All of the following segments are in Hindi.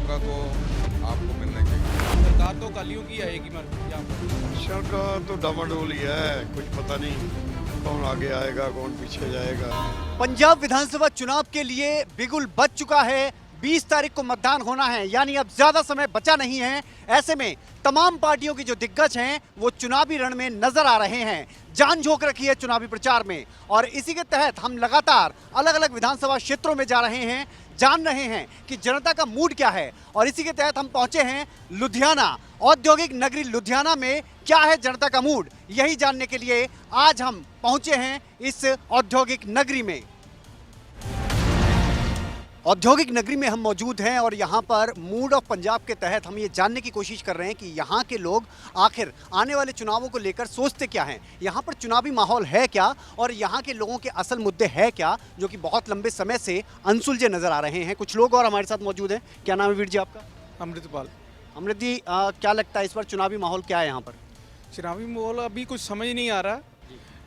मौका तो आपको मिलना चाहिए। सरकार तो अकालियों की आएगी मगर यहाँ पर सरकार तो डामाडोल ही है, कुछ पता नहीं कौन आगे आएगा कौन पीछे जाएगा। पंजाब विधानसभा चुनाव के लिए बिगुल बज चुका है। 20 तारीख को मतदान होना है, यानी अब ज्यादा समय बचा नहीं है। ऐसे में तमाम पार्टियों की जो दिग्गज हैं वो चुनावी रण में नजर आ रहे हैं, जान झोंक रखी है चुनावी प्रचार में। और इसी के तहत हम लगातार अलग अलग विधानसभा क्षेत्रों में जा रहे हैं, जान रहे हैं कि जनता का मूड क्या है। और इसी के तहत हम पहुंचे हैं लुधियाना, औद्योगिक नगरी लुधियाना में क्या है जनता का मूड, यही जानने के लिए आज हम पहुंचे हैं इस औद्योगिक नगरी में। औद्योगिक नगरी में हम मौजूद हैं और यहाँ पर मूड ऑफ पंजाब के तहत हम ये जानने की कोशिश कर रहे हैं कि यहाँ के लोग आखिर आने वाले चुनावों को लेकर सोचते क्या हैं, यहाँ पर चुनावी माहौल है क्या और यहाँ के लोगों के असल मुद्दे हैं क्या, जो कि बहुत लंबे समय से अनसुलझे नजर आ रहे हैं। कुछ लोग और हमारे साथ मौजूद हैं। क्या नाम है वीर जी आपका? अमृतपाल। अमृत जी, क्या लगता है इस बार चुनावी माहौल क्या है यहाँ पर? चुनावी माहौल अभी कुछ समझ नहीं आ रहा।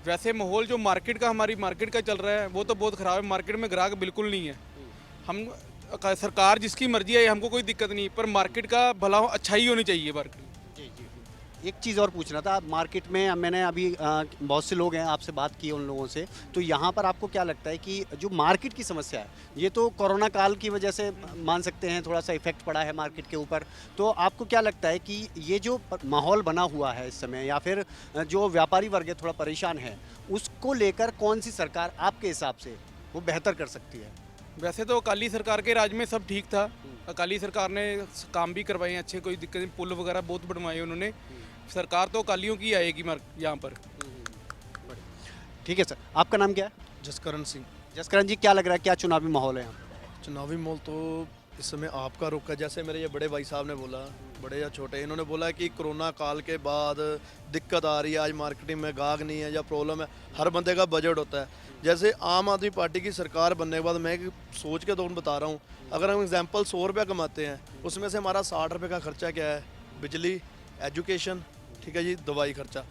वैसे माहौल जो मार्केट का, हमारी मार्केट का चल रहा है वो तो बहुत ख़राब है। मार्केट में ग्राहक बिल्कुल नहीं है। हम सरकार जिसकी मर्जी है हमको कोई दिक्कत नहीं, पर मार्केट का भला अच्छा ही होनी चाहिए मार्केट। एक चीज़ और पूछना था, मार्केट में मैंने अभी बहुत से लोग हैं, आपसे बात की उन लोगों से, तो यहाँ पर आपको क्या लगता है कि जो मार्केट की समस्या है, ये तो कोरोना काल की वजह से मान सकते हैं थोड़ा सा इफेक्ट पड़ा है मार्केट के ऊपर, तो आपको क्या लगता है कि ये जो माहौल बना हुआ है इस समय, या फिर जो व्यापारी वर्ग है थोड़ा परेशान है, उसको लेकर कौन सी सरकार आपके हिसाब से वो बेहतर कर सकती है? वैसे तो अकाली सरकार के राज में सब ठीक था। अकाली सरकार ने काम भी करवाए हैं अच्छे, कोई दिक्कत नहीं। पुल वगैरह बहुत बनवाए उन्होंने। सरकार तो अकालियों की आएगी यहाँ पर। ठीक है सर, आपका नाम क्या है? जसकरण सिंह। जसकरण जी, क्या लग रहा है, क्या चुनावी माहौल है यहाँ पर? चुनावी माहौल तो इस समय आपका रुख है। जैसे मेरे ये बड़े भाई साहब ने बोला, बड़े या छोटे, इन्होंने बोला कि कोरोना काल के बाद दिक्कत आ रही है, आज मार्केटिंग में गाहक नहीं है या प्रॉब्लम है। हर बंदे का बजट होता है। जैसे आम आदमी पार्टी की सरकार बनने के बाद मैं एक सोच के दौरान बता रहा हूँ, अगर हम एग्जाम्पल 100 रुपये कमाते हैं, उसमें से हमारा 60 रुपये का खर्चा क्या है? बिजली, एजुकेशन, ठीक है जी, दवाई खर्चा।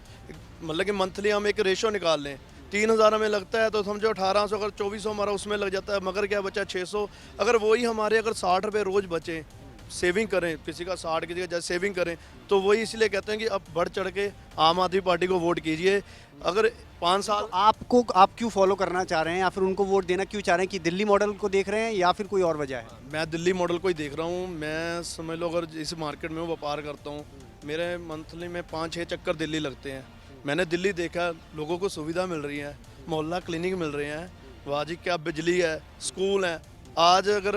मतलब कि मंथली हम एक रेशो निकाल लें, 3000 हमें लगता है तो समझो 1800, अगर 2400 हमारा उसमें लग जाता है, मगर क्या बचा 600। अगर वही हमारे अगर 60 रुपये रोज़ बचें, सेविंग करें, किसी का 60 किसी का जैसे सेविंग करें, तो वही इसलिए कहते हैं कि अब बढ़ चढ़ के आम आदमी पार्टी को वोट कीजिए। अगर 5 साल आप क्यों फॉलो करना चाह रहे हैं या फिर उनको वोट देना क्यों चाह रहे हैं? कि दिल्ली मॉडल को देख रहे हैं या फिर कोई और वजह है? मैं दिल्ली मॉडल को ही देख रहा हूँ। मैं समझ लो अगर इस मार्केट में व्यापार करता हूँ, मेरे मंथली में 5-6 चक्कर दिल्ली लगते हैं। मैंने दिल्ली देखा, लोगों को सुविधा मिल रही है, मोहल्ला क्लिनिक मिल रहे हैं, वाजी क्या बिजली है, स्कूल है। आज अगर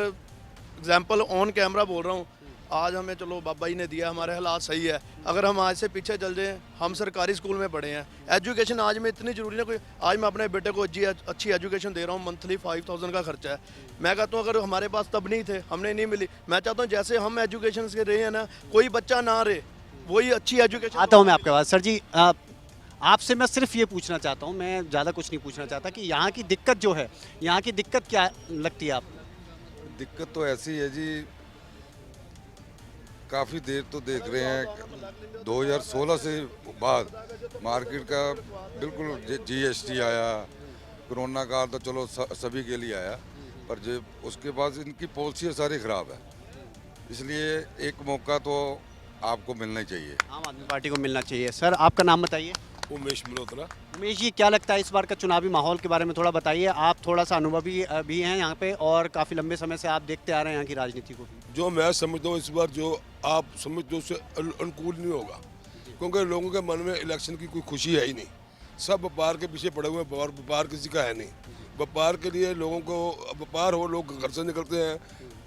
एग्जाम्पल ऑन कैमरा बोल रहा हूँ, आज हमें चलो बाबा जी ने दिया, हमारे हालात सही है। अगर हम आज से पीछे चल जाएं, हम सरकारी स्कूल में पढ़े हैं, एजुकेशन आज में इतनी ज़रूरी है। कोई आज मैं अपने बेटे को अच्छी एजुकेशन दे रहा हूँ, मंथली 5000 का खर्चा है। मैं कहता हूँ अगर हमारे पास तब नहीं थे, हमने नहीं मिली। मैं चाहता हूँ जैसे हम एजुकेशन से रहे हैं ना, कोई बच्चा ना रहे, वही अच्छी एजुकेशन। आता हूँ मैं आपके पास। सर जी, आपसे मैं सिर्फ ये पूछना चाहता हूँ, मैं ज़्यादा कुछ नहीं पूछना चाहता, कि यहाँ की दिक्कत जो है, यहाँ की दिक्कत क्या लगती है आपको? दिक्कत तो ऐसी है जी, काफ़ी देर तो देख रहे हैं 2016 से बाद मार्केट का बिल्कुल जीएसटी आया, कोरोना काल तो चलो सभी के लिए आया, पर जो उसके बाद इनकी पॉलिसी सारी ख़राब है। इसलिए एक मौका तो आपको मिलना ही चाहिए, आम आदमी पार्टी को मिलना चाहिए। सर, आपका नाम बताइए। उमेश मल्होत्रा। उमेश जी, क्या लगता है इस बार का चुनावी माहौल के बारे में थोड़ा बताइए। आप थोड़ा सा अनुभवी भी हैं यहाँ पे और काफ़ी लंबे समय से आप देखते आ रहे हैं यहाँ की राजनीति को भी। जो मैं समझता हूँ इस बार जो आप समझते हो उससे अनुकूल नहीं होगा, क्योंकि लोगों के मन में इलेक्शन की कोई खुशी है ही नहीं। सब व्यापार के पीछे पड़े हुए हैं, व्यापार किसी का है नहीं। व्यापार के लिए लोगों को व्यापार हो, लोग घर से निकलते हैं,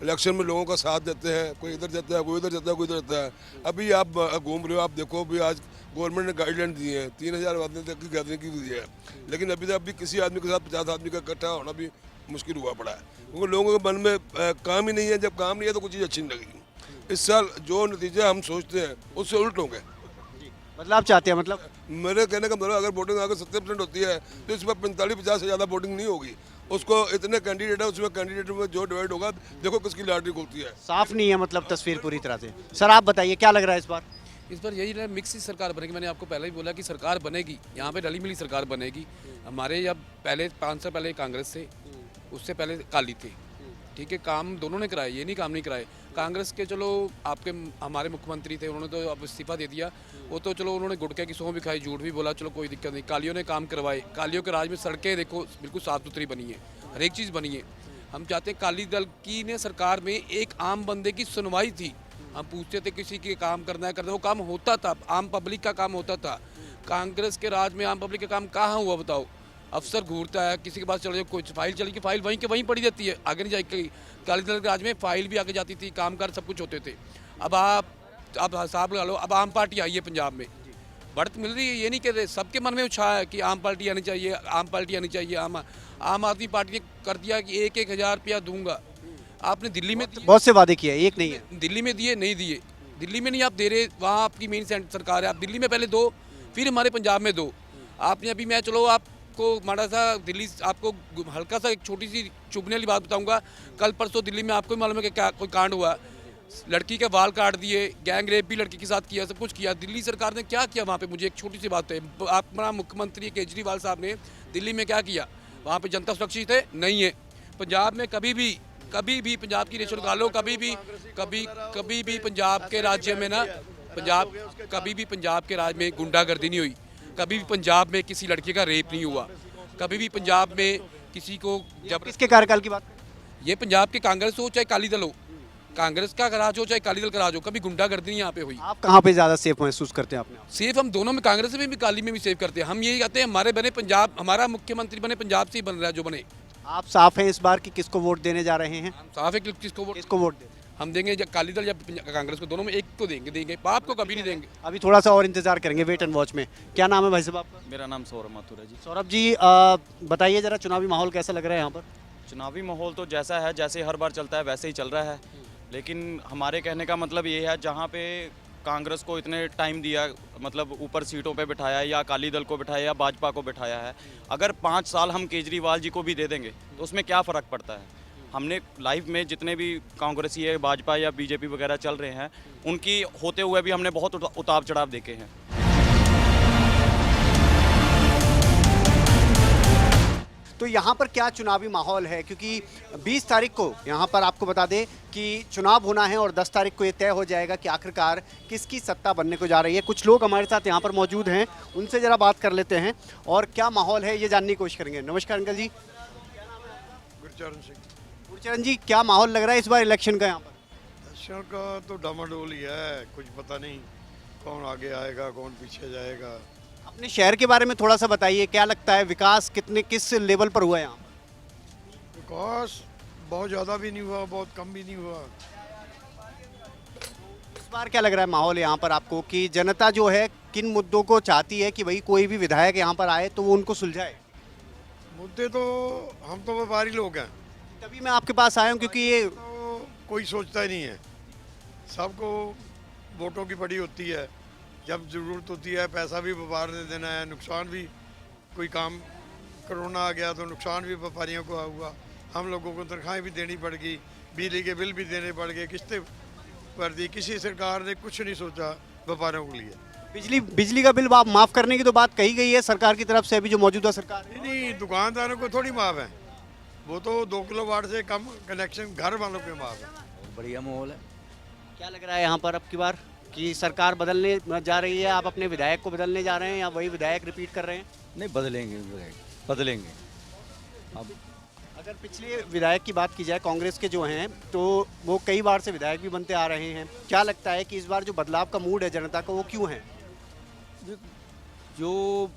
इलेक्शन में लोगों का साथ देते हैं, कोई इधर जाता है, कोई इधर जाता है, कोई इधर जाता है। अभी आप घूम रहे हो, आप देखो भी आज गवर्नमेंट ने गाइडलाइन दी है, 3000 आदमी तक की गैदरिंग की हुई है, लेकिन अभी तक अभी किसी आदमी के साथ 50 आदमी का इकट्ठा होना भी मुश्किल हुआ पड़ा है, क्योंकि लोगों के मन में काम ही नहीं है। जब काम नहीं है तो कुछ चीज़ अच्छी नहीं लगेगी। इस साल जो नतीजे हम सोचते हैं उससे उल्ट होंगे। मतलब आप चाहते हैं, मतलब मेरे कहने का मतलब अगर वोटिंग अगर 70% होती है तो इसमें 45-50 से ज़्यादा वोटिंग नहीं होगी। उसको इतने कैंडिडेट है, उसमें कैंडिडेट में जो डिवाइड होगा, देखो किसकी लॉटरी खुलती है। साफ नहीं है मतलब तस्वीर पूरी तरह से। सर, आप बताइए क्या लग रहा है इस बार? इस बार यही है, मिक्स ही सरकार बनेगी। मैंने आपको पहले ही बोला कि सरकार बनेगी, यहाँ पे रली मिली सरकार बनेगी। हमारे जब पहले 5 साल पहले कांग्रेस थे, उससे पहले अकाली थे, ठीक है, काम दोनों ने कराए, ये नहीं काम नहीं कराए। कांग्रेस के चलो आपके हमारे मुख्यमंत्री थे, उन्होंने तो अब इस्तीफा दे दिया, वो तो चलो उन्होंने गुटके की सौं भी खाई, झूठ भी बोला, चलो कोई दिक्कत नहीं। कालियों ने काम करवाए, कालियों के राज में सड़कें देखो बिल्कुल साफ़ सुथरी बनी है, हर एक चीज़ बनी है। हम चाहते हैं, अकाली दल की ने सरकार में एक आम बंदे की सुनवाई थी, हम पूछते थे किसी के काम करना है करना, वो काम होता था, आम पब्लिक का काम होता था। कांग्रेस के राज में आम पब्लिक का काम कहाँ हुआ बताओ? अफसर घूरता है, किसी के पास चले जाओ, कुछ फाइल चली की फाइल वहीं के वहीं पड़ी रहती है, आगे नहीं जाएगी। अकाली दल के राज में फाइल भी आगे जाती थी, कामकाज सब कुछ होते थे। अब हिसाब लगा लो, अब आम पार्टी आई है पंजाब में, बढ़त मिल रही है, ये नहीं कह रहे, सबके मन में उत्साह है कि आम पार्टी आनी चाहिए, आम पार्टी आनी चाहिए। आम आदमी पार्टी ने कर दिया कि 1-1 हज़ार रुपया दूंगा। आपने दिल्ली में बहुत से वादे किए, एक नहीं है। दिल्ली में दिए, नहीं दिए, दिल्ली में नहीं आप दे रहे, वहाँ आपकी मेन सरकार है, आप दिल्ली में पहले दो, फिर हमारे पंजाब में दो। आपने अभी मैं चलो आपको माड़ा सा दिल्ली, आपको हल्का सा एक छोटी सी चुभने वाली बात बताऊंगा। कल परसों दिल्ली में आपको मालूम है कि क्या कोई कांड हुआ, लड़की के बाल काट दिए, गैंग रेप भी लड़की के साथ किया, सब कुछ किया। दिल्ली सरकार ने क्या किया वहाँ पे? मुझे एक छोटी सी बात है, अपना मुख्यमंत्री केजरीवाल साहब ने दिल्ली में क्या किया? वहाँ पे जनता सुरक्षित है? नहीं है। पंजाब में कभी भी पंजाब की रेशो निकालो, कभी भी पंजाब के राज्य में ना, कभी भी पंजाब के राज्य में गुंडागर्दी नहीं हुई, कभी भी पंजाब में किसी लड़के का रेप नहीं हुआ, कभी भी पंजाब में किसी को जब किसके कार्यकाल की बात? ये पंजाब के कांग्रेस हो चाहे अकाली दल हो, कांग्रेस का राज हो चाहे अकाली दल का राज हो, कभी गुंडागर्दी नहीं यहाँ पे हुई। आप कहाँ पे ज़्यादा सेफ महसूस करते हैं अपने आप? सेफ हम दोनों में, कांग्रेस में भी अकाली में भी सेफ करते हैं। हम यही कहते हैं हमारे बने पंजाब, हमारा मुख्यमंत्री बने पंजाब से ही बन रहा है जो बने। आप साफ हैं इस बार कि किसको वोट देने जा रहे हैं? हम साफ है कि किसको वोट दें? हम देंगे, या अकाली दल या कांग्रेस को, दोनों में एक को देंगे, बाप को कभी नहीं देंगे। अभी थोड़ा सा और इंतजार करेंगे, वेट एंड वॉच में। क्या नाम है भाई साहब आपका? मेरा नाम सौरभ माथुर है जी। सौरभ जी, बताइए जरा, चुनावी माहौल कैसा लग रहा है यहाँ पर? चुनावी माहौल तो जैसा है, जैसे हर बार चलता है वैसे ही चल रहा है, लेकिन हमारे कहने का मतलब ये है, जहाँ पे कांग्रेस को इतने टाइम दिया, मतलब ऊपर सीटों पे बिठाया, या अकाली दल को बिठाया या भाजपा को बिठाया है, अगर 5 साल हम केजरीवाल जी को भी दे देंगे तो उसमें क्या फ़र्क पड़ता है? हमने लाइफ में जितने भी कांग्रेसी है, भाजपा या बीजेपी वगैरह चल रहे हैं, उनकी होते हुए भी हमने बहुत उतार चढ़ाव देखे हैं। तो यहाँ पर क्या चुनावी माहौल है? क्योंकि 20 तारीख को यहाँ पर आपको बता दें कि चुनाव होना है और 10 तारीख को ये तय हो जाएगा कि आखिरकार किसकी सत्ता बनने को जा रही है। कुछ लोग हमारे साथ यहाँ पर मौजूद हैं, उनसे ज़रा बात कर लेते हैं और क्या माहौल है ये जानने की कोशिश करेंगे। नमस्कार अंकल जी। गुरचरण सिंह। गुरचरण जी, क्या माहौल लग रहा है इस बार इलेक्शन का यहाँ पर? इलेक्शन का तो डामाडोल ही है, कुछ पता नहीं कौन आगे आएगा कौन पीछे जाएगा। अपने शहर के बारे में थोड़ा सा बताइए, क्या लगता है विकास किस लेवल पर हुआ है यहाँ पर? विकास बहुत ज़्यादा भी नहीं हुआ, बहुत कम भी नहीं हुआ। इस बार क्या लग रहा है माहौल यहाँ पर आपको कि जनता जो है किन मुद्दों को चाहती है कि भाई कोई भी विधायक यहाँ पर आए तो वो उनको सुलझाए? मुद्दे तो, हम तो व्यापारी लोग हैं, तभी मैं आपके पास आया हूँ क्योंकि ये तो कोई सोचता ही नहीं है। सबको वोटों की पड़ी होती है, जब ज़रूरत होती है पैसा भी व्यापार ने देना है, नुकसान भी, कोई काम कोरोना आ गया तो नुकसान भी व्यापारियों को हुआ, हम लोगों को तनख्वाहें भी देनी पड़ गई, बिजली के बिल भी देने पड़ गए, किस्तें भर दी। किसी सरकार ने कुछ नहीं सोचा व्यापारियों के लिए। बिजली का बिल आप माफ़ करने की तो बात कही गई है सरकार की तरफ से, अभी जो मौजूदा सरकार है। नहीं, दुकानदारों को थोड़ी माफ़ है, वो तो 2 किलोवाट से कम कनेक्शन घर वालों के माफ़ है। बढ़िया माहौल है। क्या लग रहा है यहाँ पर अब की बार कि सरकार बदलने जा रही है? आप अपने विधायक को बदलने जा रहे हैं या वही विधायक रिपीट कर रहे हैं? नहीं, बदलेंगे। अब अगर पिछले विधायक की बात की जाए कांग्रेस के जो हैं, तो वो कई बार से विधायक भी बनते आ रहे हैं। क्या लगता है कि इस बार जो बदलाव का मूड है जनता का, वो क्यों है? जो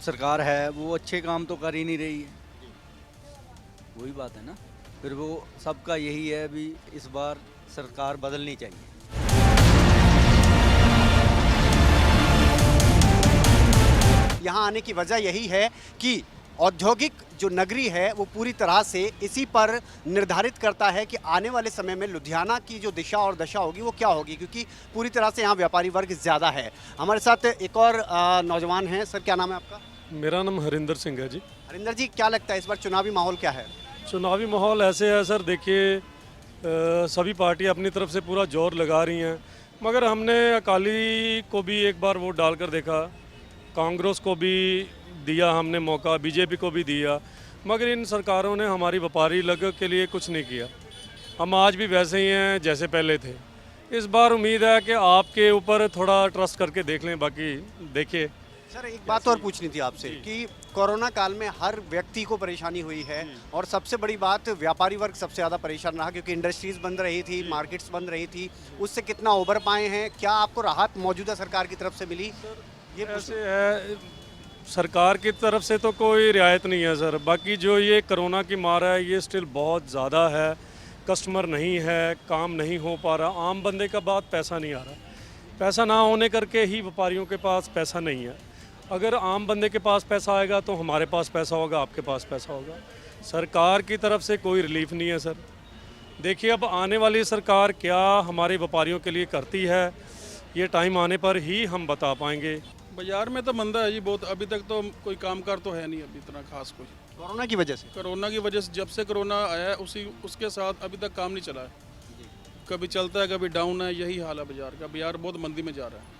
सरकार है वो अच्छे काम तो कर ही नहीं रही है, वही बात है ना। फिर वो सबका यही है, अभी इस बार सरकार बदलनी चाहिए। यहाँ आने की वजह यही है कि औद्योगिक जो नगरी है वो पूरी तरह से इसी पर निर्धारित करता है कि आने वाले समय में लुधियाना की जो दिशा और दशा होगी वो क्या होगी, क्योंकि पूरी तरह से यहाँ व्यापारी वर्ग ज़्यादा है। हमारे साथ एक और नौजवान हैं। सर, क्या नाम है आपका? मेरा नाम हरिंदर सिंह है जी। हरिंदर जी, क्या लगता है इस बार चुनावी माहौल क्या है? चुनावी माहौल ऐसे है सर, देखिए सभी पार्टियां अपनी तरफ से पूरा जोर लगा रही हैं, मगर हमने अकाली को भी एक बार वोट डालकर देखा, कांग्रेस को भी दिया हमने मौका, बीजेपी को भी दिया, मगर इन सरकारों ने हमारी व्यापारी वर्ग के लिए कुछ नहीं किया। हम आज भी वैसे ही हैं जैसे पहले थे। इस बार उम्मीद है कि आपके ऊपर थोड़ा ट्रस्ट करके देख लें, बाकी देखिए। सर एक बात और पूछनी थी आपसे कि कोरोना काल में हर व्यक्ति को परेशानी हुई है और सबसे बड़ी बात व्यापारी वर्ग सबसे ज़्यादा परेशान रहा क्योंकि इंडस्ट्रीज बंद रही थी, मार्केट्स बंद रही थी, उससे कितना उबर पाए हैं? क्या आपको राहत मौजूदा सरकार की तरफ से मिली? ये ऐसे है, सरकार की तरफ से तो कोई रियायत नहीं है सर। बाकी जो ये कोरोना की मार है ये स्टिल बहुत ज़्यादा है। कस्टमर नहीं है, काम नहीं हो पा रहा, आम बंदे का बात पैसा नहीं आ रहा। पैसा ना होने करके ही व्यापारियों के पास पैसा नहीं है। अगर आम बंदे के पास पैसा आएगा तो हमारे पास पैसा होगा, आपके पास पैसा होगा। सरकार की तरफ से कोई रिलीफ नहीं है सर। देखिए अब आने वाली सरकार क्या हमारे व्यापारियों के लिए करती है, ये टाइम आने पर ही हम बता पाएंगे। बाजार में तो मंदा है जी बहुत, अभी तक तो कोई कामकाज तो है नहीं अभी इतना खास कोई। कोरोना की वजह से? कोरोना की वजह से, जब से कोरोना आया है उसके साथ अभी तक काम नहीं चला है। कभी चलता है कभी डाउन है, यही हाल है बाजार का। बाजार बहुत मंदी में जा रहा है।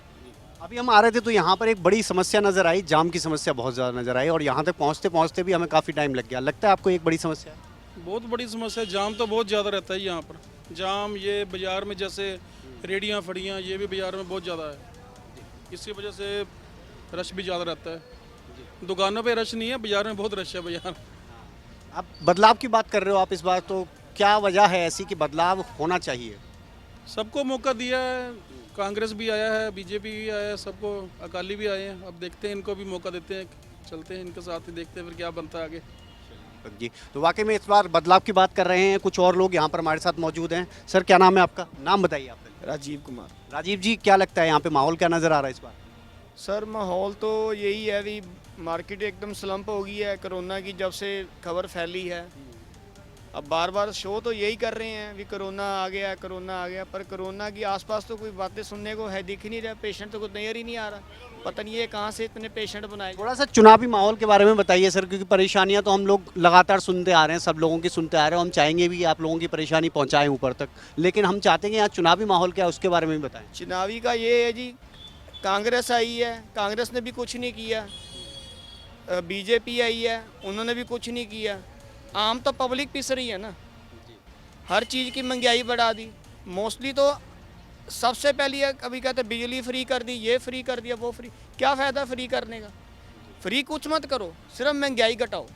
अभी हम आ रहे थे तो यहाँ पर एक बड़ी समस्या नज़र आई, जाम की समस्या बहुत ज़्यादा नज़र आई और यहाँ तक पहुँचते पहुँचते भी हमें काफ़ी टाइम लग गया। लगता है आपको एक बड़ी समस्या है? बहुत बड़ी समस्या, जाम तो बहुत ज़्यादा रहता है यहाँ पर। जाम ये बाज़ार में जैसे रेडियाँ फड़ियाँ ये भी बाज़ार में बहुत ज़्यादा है, इसी वजह से रश भी ज़्यादा रहता है। दुकानों पे रश नहीं है, बाज़ार में बहुत रश है बाज़ार। अब बदलाव की बात कर रहे हो आप इस बार, तो क्या वजह है ऐसी कि बदलाव होना चाहिए? सबको मौका दिया है, कांग्रेस भी आया है, बीजेपी भी आया है, सबको, अकाली भी आए हैं। अब देखते हैं, इनको भी मौका देते हैं, चलते हैं इनके साथ ही, देखते हैं फिर क्या बनता है आगे। जी, तो वाकई में इस बार बदलाव की बात कर रहे हैं। कुछ और लोग यहाँ पर हमारे साथ मौजूद हैं। सर क्या नाम है आपका? नाम बताइए आप पहले। राजीव कुमार। राजीव जी, क्या लगता है यहाँ पे माहौल क्या नज़र आ रहा है इस बार? सर माहौल तो यही है भी, मार्केट एकदम स्लंप हो गई है कोरोना की जब से खबर फैली है। अब बार बार शो तो यही कर रहे हैं भी कोरोना आ गया, कोरोना आ गया, पर कोरोना की आसपास तो कोई बातें सुनने को है, दिख ही नहीं रहा। पेशेंट तो कुछ नजर ही नहीं आ रहा। पता नहीं है कहाँ से इतने पेशेंट बनाए। थोड़ा सा चुनावी माहौल के बारे में बताइए सर, क्योंकि परेशानियां तो हम लोग लगातार सुनते आ रहे हैं, सब लोगों की सुनते आ रहे हैं। हम चाहेंगे भी आप लोगों की परेशानी पहुंचाएं ऊपर तक, लेकिन हम चाहते हैं कि यहाँ चुनावी माहौल क्या है उसके बारे में भी बताएं। चुनावी का ये है जी, कांग्रेस आई है, कांग्रेस ने भी कुछ नहीं किया। बीजेपी आई है, उन्होंने भी कुछ नहीं किया। आम तो पब्लिक पिस रही है ना, हर चीज़ की महंगाई बढ़ा दी। मोस्टली तो सबसे पहले अभी कहते बिजली फ्री कर दी, ये फ्री कर दिया, वो फ्री। क्या फ़ायदा फ्री करने का? फ्री कुछ मत करो, सिर्फ महंगाई घटाओ।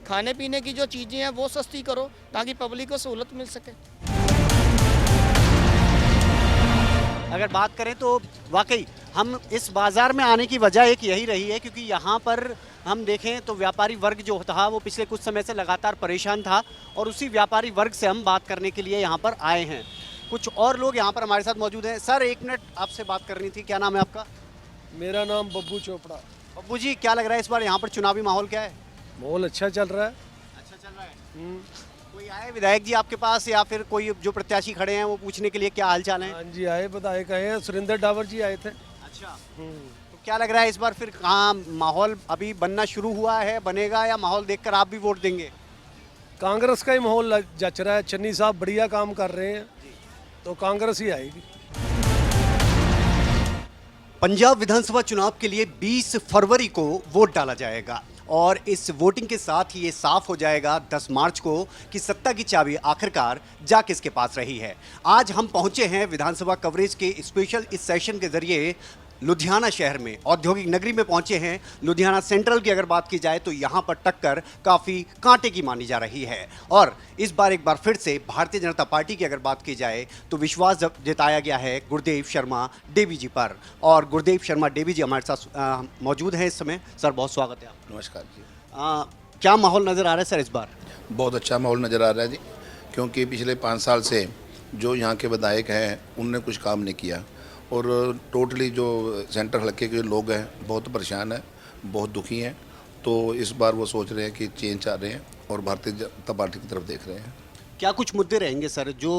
खाने पीने की जो चीज़ें हैं वो सस्ती करो ताकि पब्लिक को सहूलत मिल सके। अगर बात करें तो वाकई हम इस बाज़ार में आने की वजह एक यही रही है क्योंकि यहाँ पर हम देखें तो व्यापारी वर्ग जो था वो पिछले कुछ समय से लगातार परेशान था और उसी व्यापारी वर्ग से हम बात करने के लिए यहाँ पर आए हैं। कुछ और लोग यहाँ पर हमारे साथ मौजूद हैं। सर एक मिनट आपसे बात करनी थी, क्या नाम है आपका? मेरा नाम बब्बू चोपड़ा। बब्बू जी, क्या लग रहा है इस बार यहाँ पर चुनावी माहौल क्या है? माहौल अच्छा चल रहा है। अच्छा चल रहा है। कोई आए विधायक जी आपके पास या फिर कोई जो प्रत्याशी खड़े हैं वो पूछने के लिए क्या हाल चाल है? हाँ जी, आए विधायक आए हैं, सुरेंद्र डावर जी आए थे। अच्छा, तो क्या लग रहा है इस बार फिर कहाँ माहौल अभी बनना शुरू हुआ है, बनेगा, या माहौल देखकर आप भी वोट देंगे? कांग्रेस का ही माहौल जच रहा है। चन्नी साहब बढ़िया काम कर रहे हैं, तो कांग्रेस ही आएगी। पंजाब विधानसभा चुनाव के लिए 20 फरवरी को वोट डाला जाएगा और इस वोटिंग के साथ ही ये साफ हो जाएगा 10 मार्च को कि सत्ता की चाबी आखिरकार जा किसके पास रही है। आज हम पहुंचे हैं विधानसभा कवरेज के स्पेशल इस सेशन के जरिए लुधियाना शहर में, औद्योगिक नगरी में पहुंचे हैं। लुधियाना सेंट्रल की अगर बात की जाए तो यहाँ पर टक्कर काफ़ी कांटे की मानी जा रही है और इस बार एक बार फिर से भारतीय जनता पार्टी की अगर बात की जाए तो विश्वास जताया गया है गुरदेव शर्मा डेवी जी पर, और गुरदेव शर्मा डेवी जी हमारे साथ मौजूद हैं इस समय। सर बहुत स्वागत है आपका। नमस्कार जी। क्या माहौल नज़र आ रहा है सर इस बार? बहुत अच्छा माहौल नज़र आ रहा है जी, क्योंकि पिछले 5 साल से जो यहाँ के विधायक हैं उनने कुछ काम नहीं किया और टोटली जो सेंटर हल्के के लोग हैं बहुत परेशान हैं, बहुत दुखी हैं। तो इस बार वो सोच रहे हैं कि चेंज चाह रहे हैं और भारतीय जनता पार्टी की तरफ देख रहे हैं। क्या कुछ मुद्दे रहेंगे सर जो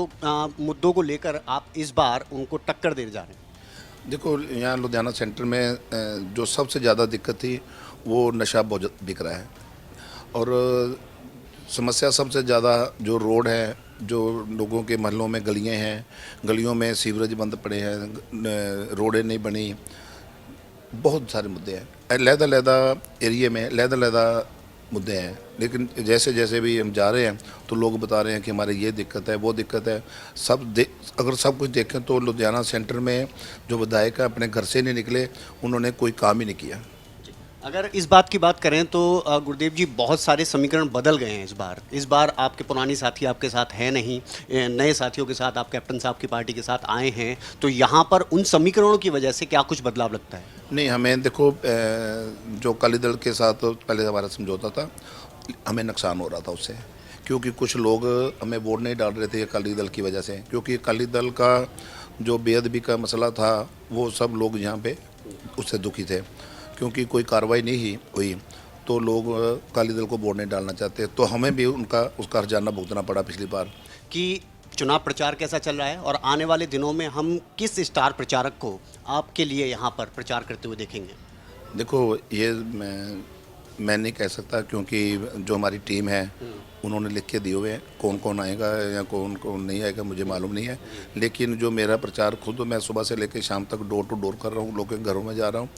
मुद्दों को लेकर आप इस बार उनको टक्कर दे जा रहे हैं? देखो, यहाँ लुधियाना सेंटर में जो सबसे ज़्यादा दिक्कत थी वो नशा बहुत बिक रहा है और समस्या सबसे ज़्यादा जो रोड है, जो लोगों के महलों में गलियां हैं, गलियों में सीवरेज बंद पड़े हैं, रोडें नहीं बनी, बहुत सारे मुद्दे हैं। लहदा एरिया में लहदा मुद्दे हैं, लेकिन जैसे जैसे भी हम जा रहे हैं तो लोग बता रहे हैं कि हमारे ये दिक्कत है, वो दिक्कत है। अगर सब कुछ देखें तो लुधियाना सेंटर में जो विधायक है अपने घर से नहीं निकले, उन्होंने कोई काम ही नहीं किया। अगर इस बात की बात करें तो गुरुदेव जी, बहुत सारे समीकरण बदल गए हैं इस बार आपके पुराने साथी आपके साथ हैं नहीं, नए साथियों के साथ आप कैप्टन साहब की पार्टी के साथ आए हैं, तो यहाँ पर उन समीकरणों की वजह से क्या कुछ बदलाव लगता है? नहीं, हमें देखो, जो अकाली दल के साथ पहले हमारा समझौता था, हमें नुकसान हो रहा था उससे, क्योंकि कुछ लोग हमें वोट नहीं डाल रहे थे अकाली दल की वजह से, क्योंकि अकाली दल का जो बेअदबी का मसला था वो सब लोग यहाँ पे उससे दुखी थे, क्योंकि कोई कार्रवाई नहीं हुई तो लोग अकाली दल को वोट नहीं डालना चाहते, तो हमें भी उसका हर्जाना भुगतना पड़ा पिछली बार। कि चुनाव प्रचार कैसा चल रहा है और आने वाले दिनों में हम किस स्टार प्रचारक को आपके लिए यहाँ पर प्रचार करते हुए देखेंगे? देखो, ये मैं नहीं कह सकता, क्योंकि जो हमारी टीम है उन्होंने लिख के दिए हुए हैं कौन कौन आएगा या कौन कौन नहीं आएगा, मुझे मालूम नहीं है। लेकिन जो मेरा प्रचार खुद मैं सुबह से लेकर शाम तक डोर टू डोर कर रहा हूँ, लोगों के घरों में जा रहा हूँ।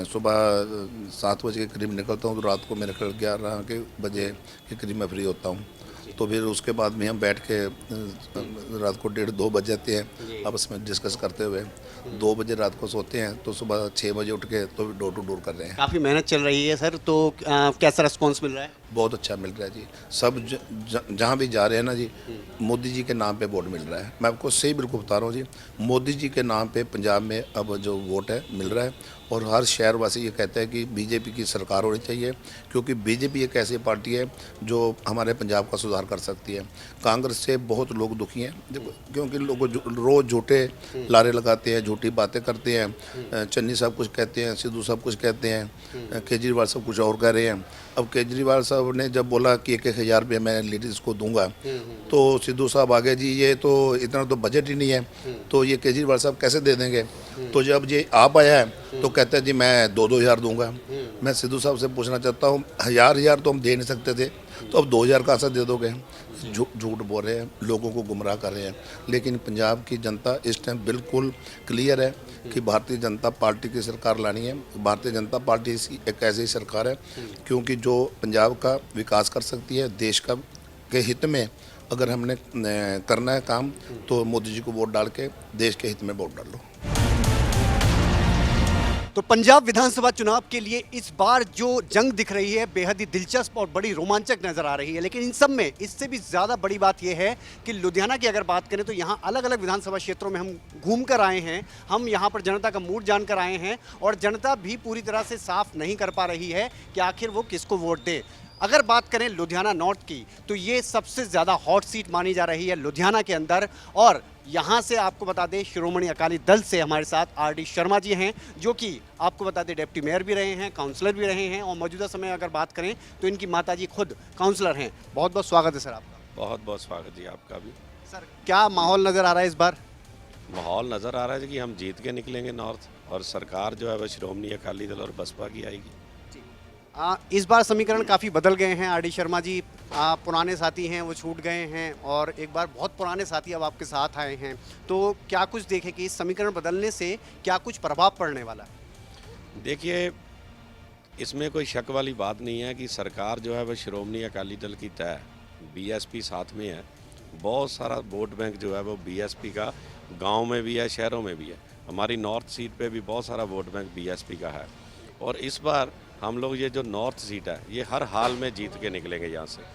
सुबह 7 बजे के करीब निकलता हूँ तो रात को मेरे ख्याल 11 बजे के करीब मैं फ्री होता हूँ। तो फिर उसके बाद में हम बैठ के रात को 1:30-2 बज जाते हैं आपस में डिस्कस करते हुए, 2 बजे रात को सोते हैं, तो सुबह 6 बजे उठ के तो डोर टू डोर कर रहे हैं। काफ़ी मेहनत चल रही है सर, तो कैसा रिस्पॉन्स मिल रहा है? बहुत अच्छा मिल रहा है जी। सब जहाँ भी जा रहे हैं ना जी, मोदी जी के नाम पे वोट मिल रहा है। मैं आपको सही बिल्कुल बता रहा हूँ जी, मोदी जी के नाम पे पंजाब में अब जो वोट है मिल रहा है, और हर शहरवासी ये कहता है कि बीजेपी की सरकार होनी चाहिए, क्योंकि बीजेपी एक ऐसी पार्टी है जो हमारे पंजाब का सुधार कर सकती है। कांग्रेस से बहुत लोग दुखी हैं, क्योंकि लोग रोज़ झूठे लारे लगाते हैं, झूठी बातें करते हैं। चन्नी साहब कुछ कहते हैं, सिद्धू साहब कुछ कहते हैं, केजरीवाल साहब कुछ और कह रहे हैं। अब केजरीवाल साहब ने जब बोला कि 1,000 रुपये मैं लेडीज़ को दूंगा, तो सिद्धू साहब आगे जी ये तो इतना तो बजट ही नहीं है, तो ये केजरीवाल साहब कैसे दे देंगे। तो जब ये आप आया है तो कहते हैं जी मैं 2-2 हज़ार दूंगा। मैं सिद्धू साहब से पूछना चाहता हूँ, हज़ार तो हम दे नहीं सकते थे, तो अब 2,000 कहाँ से दे दोगे? झूठ बोल रहे हैं, लोगों को गुमराह कर रहे हैं। लेकिन पंजाब की जनता इस टाइम बिल्कुल क्लियर है कि भारतीय जनता पार्टी की सरकार लानी है। भारतीय जनता पार्टी एक ऐसी सरकार है क्योंकि जो पंजाब का विकास कर सकती है, देश का के हित में अगर हमने करना है काम, तो मोदी जी को वोट डाल के देश के हित में वोट डाल लो। तो पंजाब विधानसभा चुनाव के लिए इस बार जो जंग दिख रही है बेहद ही दिलचस्प और बड़ी रोमांचक नजर आ रही है। लेकिन इन सब में इससे भी ज़्यादा बड़ी बात यह है कि लुधियाना की अगर बात करें तो यहाँ अलग अलग विधानसभा क्षेत्रों में हम घूम कर आए हैं, हम यहाँ पर जनता का मूड जानकर आए हैं, और जनता भी पूरी तरह से साफ नहीं कर पा रही है कि आखिर वो किसको वोट दे। अगर बात करें लुधियाना नॉर्थ की तो ये सबसे ज़्यादा हॉट सीट मानी जा रही है लुधियाना के अंदर। और यहाँ से आपको बता दें, शिरोमणि अकाली दल से हमारे साथ आर.डी. शर्मा जी हैं, जो कि आपको बता दें डिप्टी मेयर भी रहे हैं, काउंसलर भी रहे हैं, और मौजूदा समय अगर बात करें तो इनकी माताजी खुद काउंसलर हैं। बहुत बहुत स्वागत है सर आपका। बहुत बहुत स्वागत जी आपका भी। सर, क्या माहौल नज़र आ रहा है इस बार? माहौल नज़र आ रहा है कि हम जीत के निकलेंगे नॉर्थ, और सरकार जो है वह शिरोमणि अकाली दल और बसपा की आएगी। इस बार समीकरण काफ़ी बदल गए हैं आर.डी. शर्मा जी। पुराने साथी हैं वो छूट गए हैं, और एक बार बहुत पुराने साथी अब आपके साथ आए हैं, तो क्या कुछ देखें कि इस समीकरण बदलने से क्या कुछ प्रभाव पड़ने वाला है? देखिए, इसमें कोई शक वाली बात नहीं है कि सरकार जो है वह शिरोमणि अकाली दल की तय, बीएसपी साथ में है। बहुत सारा वोट बैंक जो है वो बीएसपी का गांव में भी है, शहरों में भी है। हमारी नॉर्थ सीट पे भी बहुत सारा वोट बैंक बीएसपी का है, और इस बार हम लोग ये जो नॉर्थ सीट है ये हर हाल में जीत के निकलेंगे यहाँ से।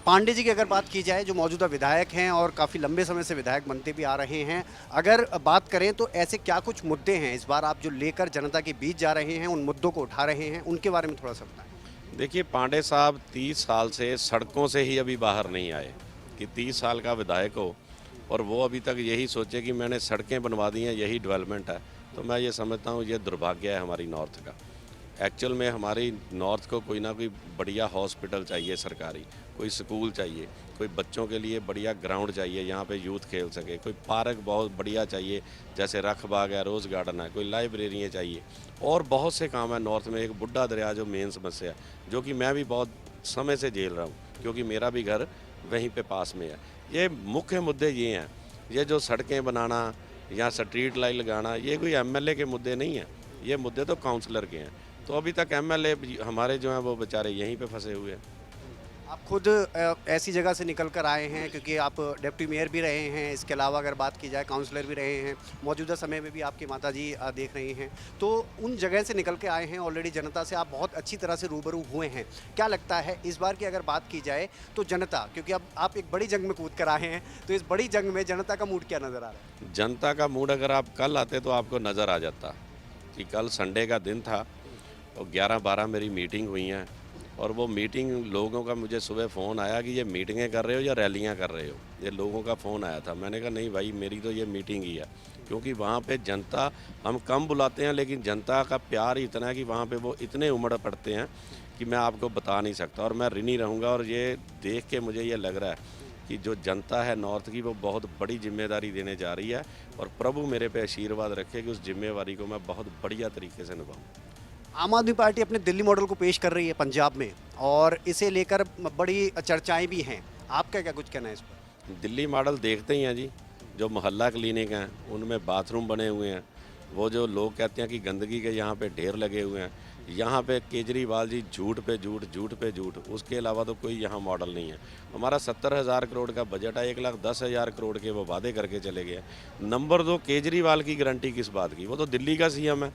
पांडे जी की अगर बात की जाए, जो मौजूदा विधायक हैं और काफ़ी लंबे समय से विधायक बनते भी आ रहे हैं, अगर बात करें तो ऐसे क्या कुछ मुद्दे हैं इस बार आप जो लेकर जनता के बीच जा रहे हैं, उन मुद्दों को उठा रहे हैं, उनके बारे में थोड़ा सा बताएं। देखिए, पांडे साहब 30 साल से सड़कों से ही अभी बाहर नहीं आए, कि 30 साल का विधायक हो और वो अभी तक यही सोचे कि मैंने सड़कें बनवा दी हैं, यही डेवलपमेंट है। तो मैं ये समझता हूँ ये दुर्भाग्य है हमारी नॉर्थ का। एक्चुअल में हमारी नॉर्थ को कोई ना कोई बढ़िया हॉस्पिटल चाहिए सरकारी, कोई स्कूल चाहिए, कोई बच्चों के लिए बढ़िया ग्राउंड चाहिए यहाँ पे यूथ खेल सके, कोई पार्क बहुत बढ़िया चाहिए जैसे रख बाग है, रोज़ गार्डन है, कोई लाइब्रेरियाँ चाहिए, और बहुत से काम है नॉर्थ में। एक बुढ़ा दरिया जो मेन समस्या है, जो कि मैं भी बहुत समय से झेल रहा हूँ, क्योंकि मेरा भी घर वहीं पे पास में है। ये मुख्य मुद्दे ये हैं। ये जो सड़कें बनाना या स्ट्रीट लाइट लगाना, ये कोई एमएलए के मुद्दे नहीं हैं, ये मुद्दे तो काउंसलर के हैं। तो अभी तक एमएलए हमारे जो हैं वो बेचारे यहीं पे फंसे हुए हैं। आप खुद ऐसी जगह से निकल कर आए हैं क्योंकि आप डिप्टी मेयर भी रहे हैं, इसके अलावा अगर बात की जाए काउंसलर भी रहे हैं, मौजूदा समय में भी आपकी माताजी देख रही हैं, तो उन जगह से निकल के आए हैं, ऑलरेडी जनता से आप बहुत अच्छी तरह से रूबरू हुए हैं। क्या लगता है इस बार की अगर बात की जाए तो जनता, क्योंकि अब आप एक बड़ी जंग में कूद कर आए हैं, तो इस बड़ी जंग में जनता का मूड क्या नज़र आ रहा है? जनता का मूड अगर आप कल आते तो आपको नज़र आ जाता कि कल संडे का दिन था और 11-12 मेरी मीटिंग हुई हैं, और वो मीटिंग लोगों का मुझे सुबह फ़ोन आया कि ये मीटिंगें कर रहे हो या रैलियां कर रहे हो, ये लोगों का फ़ोन आया था। मैंने कहा नहीं भाई, मेरी तो ये मीटिंग ही है, क्योंकि वहाँ पे जनता, हम कम बुलाते हैं लेकिन जनता का प्यार ही इतना है कि वहाँ पे वो इतने उमड़ पड़ते हैं कि मैं आपको बता नहीं सकता, और मैं ऋणी रहूँगा। और ये देख के मुझे ये लग रहा है कि जो जनता है नॉर्थ की, वो बहुत बड़ी जिम्मेदारी देने जा रही है, और प्रभु मेरे पे आशीर्वाद रखे कि उस जिम्मेवारी को मैं बहुत बढ़िया तरीके से निभाऊँ। आम आदमी पार्टी अपने दिल्ली मॉडल को पेश कर रही है पंजाब में, और इसे लेकर बड़ी चर्चाएं भी हैं। आपका क्या कुछ कहना है इस पर? दिल्ली मॉडल देखते ही हैं जी, जो मोहल्ला क्लिनिक हैं उनमें बाथरूम बने हुए हैं, वो जो लोग कहते हैं कि गंदगी के यहाँ पे ढेर लगे हुए हैं, यहाँ पे केजरीवाल जी झूठ पे झूठ, झूठ पे झूठ, उसके अलावा तो कोई यहाँ मॉडल नहीं है। हमारा 70,000 करोड़ का बजट है, 1,10,000 करोड़ के वो वादे करके चले गए। नंबर 2, केजरीवाल की गारंटी किस बात की, वो तो दिल्ली का सीएम है।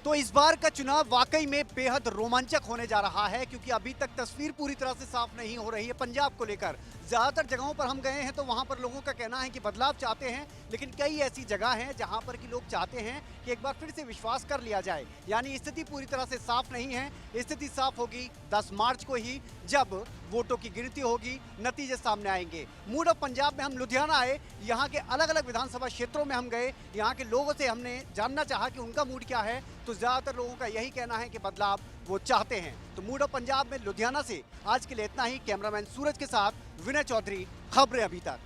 तो इस बार का चुनाव वाकई में बेहद रोमांचक होने जा रहा है, क्योंकि अभी तक तस्वीर पूरी तरह से साफ नहीं हो रही है पंजाब को लेकर। ज़्यादातर जगहों पर हम गए हैं तो वहाँ पर लोगों का कहना है कि बदलाव चाहते हैं, लेकिन कई ऐसी जगह हैं जहाँ पर कि लोग चाहते हैं कि एक बार फिर से विश्वास कर लिया जाए। यानी स्थिति पूरी तरह से साफ नहीं है। स्थिति साफ होगी 10 मार्च को ही, जब वोटों की गिनती होगी, नतीजे सामने आएंगे। मूड ऑफ पंजाब में हम लुधियाना आए, यहाँ के अलग अलग विधानसभा क्षेत्रों में हम गए, यहाँ के लोगों से हमने जानना चाहा कि उनका मूड क्या है, तो ज़्यादातर लोगों का यही कहना है कि बदलाव वो चाहते हैं। तो मूड ऑफ पंजाब में लुधियाना से आज के लिए इतना ही। कैमरामैन सूरज के साथ विनय चौधरी, खबरें अभी तक।